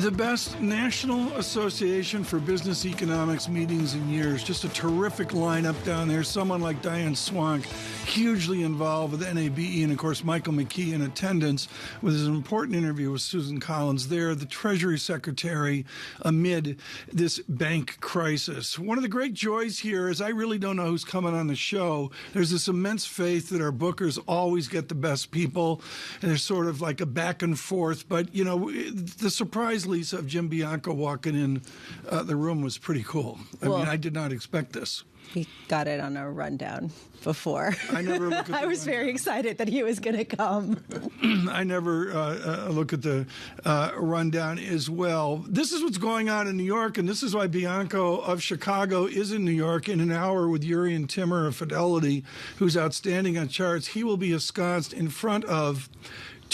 The best National Association for Business Economics meetings in years. Just a terrific lineup down there. Someone like Diane Swank, hugely involved with NABE, and of course Michael McKee in attendance with his important interview with Susan Collins there, the Treasury Secretary, amid this bank crisis. One of the great joys here is I really don't know who's coming on the show. There's this immense faith that our bookers always get the best people, and there's sort of like a back and forth. But, you know, the surprise, Lisa, of Jim Bianco walking in the room was pretty cool. I mean, I did not expect this. We got it on a rundown before. I never look at the I was very excited that he was going to come. I never look at the rundown as well. This is what's going on in New York, and this is why Bianco of Chicago is in New York in an hour with Urian Timmer of Fidelity, who's outstanding on charts. He will be ensconced in front of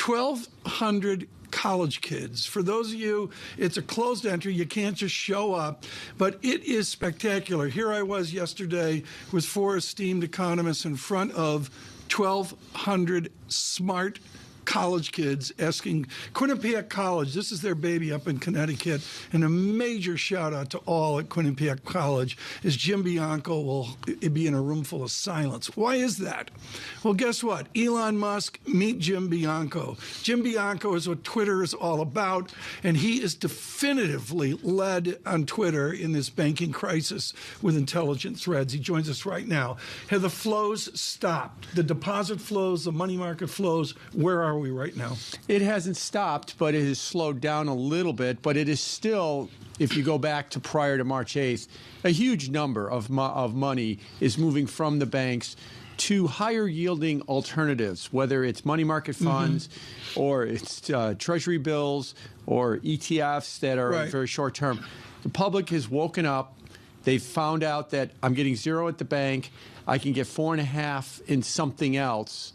1,200 college kids. For those of you, it's a closed entry. You can't just show up, but it is spectacular. Here I was yesterday with 4 esteemed economists in front of 1,200 smart college kids asking Quinnipiac College, this is their baby up in Connecticut, and a major shout out to all at Quinnipiac College is Jim Bianco will be in a room full of silence. Why is that? Well, guess what? Elon Musk, meet Jim Bianco. Jim Bianco is what Twitter is all about, and he is definitively led on Twitter in this banking crisis with intelligent threads. He joins us right now. Have the flows stopped? The deposit flows, the money market flows, where are we right now? It hasn't stopped, but it has slowed down a little bit. But it is still, if you go back to prior to March 8th, a huge number of money is moving from the banks to higher yielding alternatives, whether it's money market funds or it's treasury bills or ETFs that are very short term. The public has woken up. They've found out that I'm getting 0 at the bank. I can get 4.5 in something else.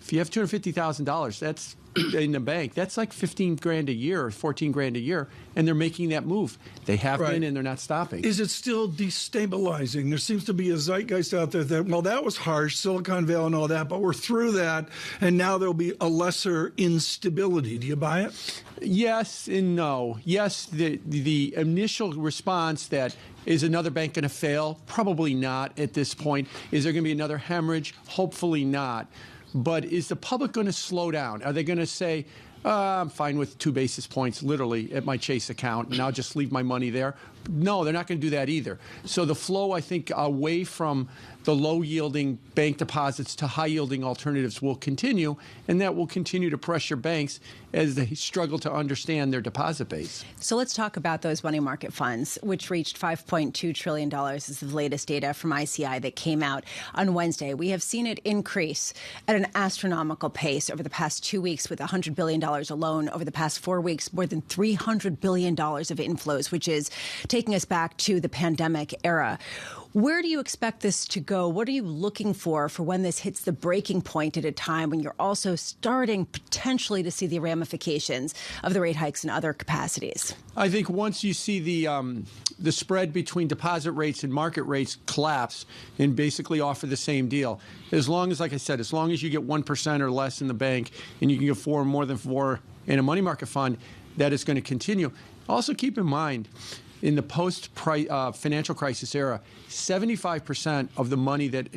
If you have $250,000, that's in the bank. That's like 15 grand a year or 14 grand a year, and they're making that move. They have been, and they're not stopping. Is it still destabilizing? There seems to be a zeitgeist out there that, well, that was harsh, Silicon Valley and all that, but we're through that, and now there'll be a lesser instability. Do you buy it? Yes and no. Yes, the initial response that is another bank going to fail? Probably not at this point. Is there going to be another hemorrhage? Hopefully not. But is the public going to slow down? Are they going to say, I'm fine with 2 basis points literally at my Chase account, and I'll just leave my money there? No, they're not going to do that either. So the flow, I think, away from the low-yielding bank deposits to high-yielding alternatives will continue, and that will continue to pressure banks as they struggle to understand their deposit base. So let's talk about those money market funds, which reached $5.2 trillion. This is the latest data from ICI that came out on Wednesday. We have seen it increase at an astronomical pace over the past 2 weeks, with $100 billion alone. Over the past 4 weeks, more than $300 billion of inflows, which is taking us back to the pandemic era. Where do you expect this to go? What are you looking for when this hits the breaking point at a time when you're also starting potentially to see the ramifications of the rate hikes in other capacities? I think once you see the spread between deposit rates and market rates collapse and basically offer the same deal, as long as, like I said, as long as you get 1% or less in the bank and you can get more than 4 in a money market fund, that is going to continue. Also keep in mind, in the post-financial crisis era, 75% of the money that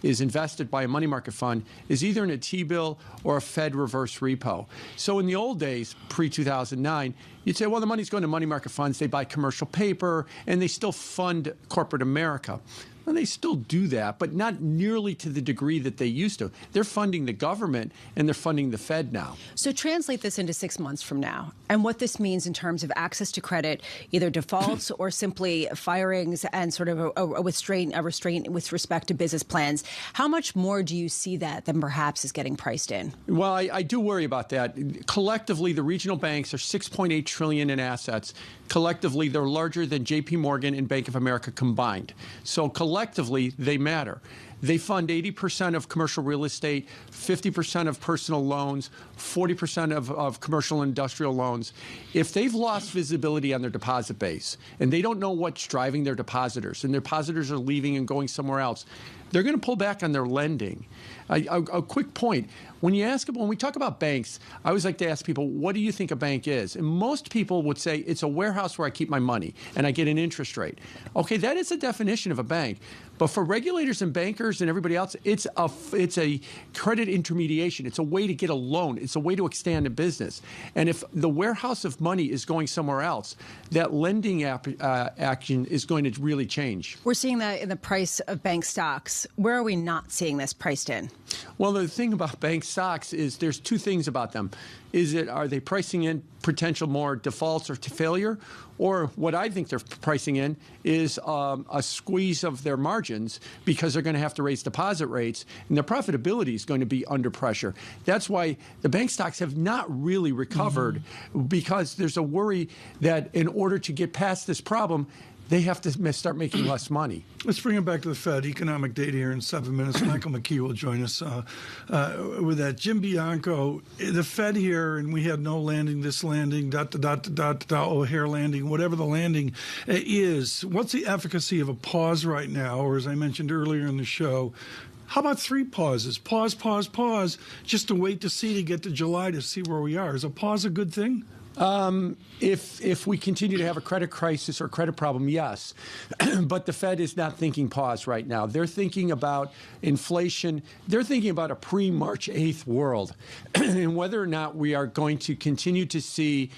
is invested by a money market fund is either in a T-bill or a Fed reverse repo. So in the old days, pre-2009, you'd say, well, the money's going to money market funds. They buy commercial paper, and they still fund corporate America. Well, they still do that, but not nearly to the degree that they used to. They're funding the government, and they're funding the Fed now. So translate this into 6 months from now, and what this means in terms of access to credit, either defaults or simply firings and sort of a restraint with respect to business plans. How much more do you see that than perhaps is getting priced in? Well, I do worry about that. Collectively, the regional banks are $6.8 trillion in assets. Collectively, they're larger than J.P. Morgan and Bank of America combined. So collectively, they matter. They fund 80% of commercial real estate, 50% of personal loans, 40% of commercial and industrial loans. If they've lost visibility on their deposit base and they don't know what's driving their depositors, and their depositors are leaving and going somewhere else, they're going to pull back on their lending. A quick point. When we talk about banks, I always like to ask people, what do you think a bank is? And most people would say it's a warehouse where I keep my money and I get an interest rate. Okay, that is the definition of a bank. But for regulators and bankers and everybody else, it's a credit intermediation. It's a way to get a loan. It's a way to extend a business. And if the warehouse of money is going somewhere else, that lending action is going to really change. We're seeing that in the price of bank stocks. Where are we not seeing this priced in? Well, the thing about bank stocks is there's two things about them. Are they pricing in potential more defaults or to failure? Or what I think they're pricing in is a squeeze of their margins because they're going to have to raise deposit rates and their profitability is going to be under pressure. That's why the bank stocks have not really recovered because there's a worry that in order to get past this problem, they have to start making less money. Let's bring it back to the Fed. Economic data here in 7 minutes. Michael McKee will join us with that. Jim Bianco, the Fed here, and we had no landing, this landing, O'Hare landing, whatever the landing is. What's the efficacy of a pause right now? Or as I mentioned earlier in the show, how about 3 pauses? Pause, just to wait to get to July to see where we are. Is a pause a good thing? If we continue to have a credit crisis or credit problem, yes. But the Fed is not thinking pause right now. They're thinking about inflation. They're thinking about a pre-March 8th world and whether or not we are going to continue to see,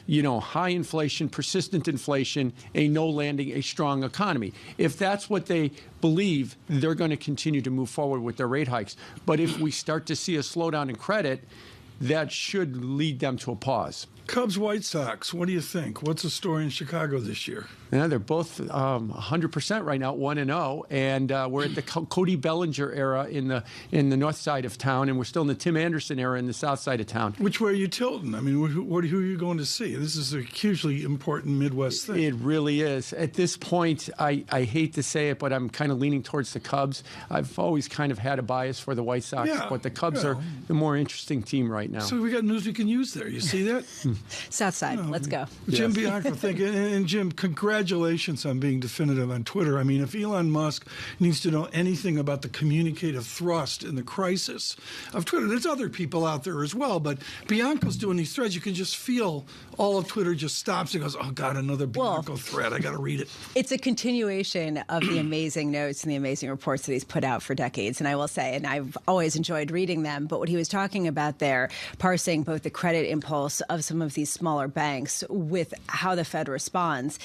high inflation, persistent inflation, a no landing, a strong economy. If that's what they believe, they're going to continue to move forward with their rate hikes. But if we start to see a slowdown in credit, that should lead them to a pause. Cubs, White Sox, what do you think? What's the story in Chicago this year? Yeah, they're both 100% right now, 1-0, and we're at the Cody Bellinger era in the north side of town, and we're still in the Tim Anderson era in the south side of town. Which way are you tilting? I mean, who are you going to see? This is a hugely important Midwest thing. It really is. At this point, I hate to say it, but I'm kind of leaning towards the Cubs. I've always kind of had a bias for the White Sox, but the Cubs are the more interesting team right now. So we got news we can use there. You see that? South side, let's go. Jim Bianco, thank you. And Jim, congratulations on being definitive on Twitter. I mean, if Elon Musk needs to know anything about the communicative thrust in the crisis of Twitter, there's other people out there as well, but Bianco's doing these threads. You can just feel all of Twitter just stops and goes, oh, God, another Bianco thread. I got to read it. It's a continuation of the amazing notes and the amazing reports that he's put out for decades. And I will say, and I've always enjoyed reading them, but what he was talking about there, parsing both the credit impulse of some of these smaller banks with how the Fed responds,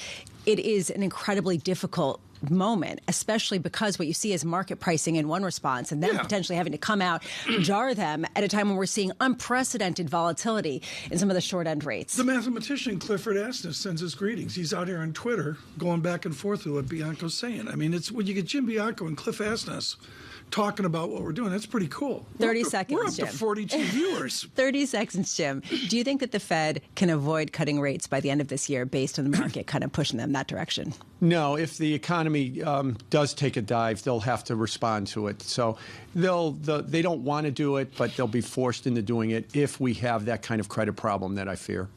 it is an incredibly difficult moment, especially because what you see is market pricing in one response and then potentially having to come out, jar them at a time when we're seeing unprecedented volatility in some of the short end rates. The mathematician Clifford Asness sends his greetings. He's out here on Twitter going back and forth with what Bianco's saying. I mean, it's when you get Jim Bianco and Cliff Asness talking about what we're doing. That's pretty cool. 30 seconds, We're up Jim. to 42 viewers. 30 seconds, Jim. Do you think that the Fed can avoid cutting rates by the end of this year based on the market kind of pushing them that direction? No. If the economy does take a dive, they'll have to respond to it. So they don't want to do it, but they'll be forced into doing it if we have that kind of credit problem that I fear.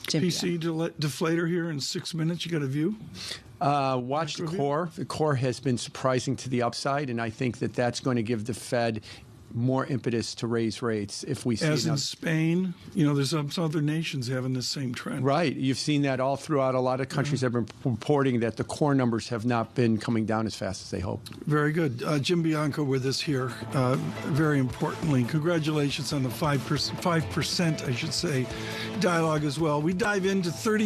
Jim, PC deflator here in 6 minutes. You got a view? Watch the core. The core has been surprising to the upside, and I think that that's going to give the Fed more impetus to raise rates if we see as in Spain. There's some other nations having the same trend. Right. You've seen that all throughout. A lot of countries have been reporting that the core numbers have not been coming down as fast as they hope. Very good. Jim Bianco with us here. Very importantly, congratulations on the 5%, I should say, dialogue as well. We dive into 30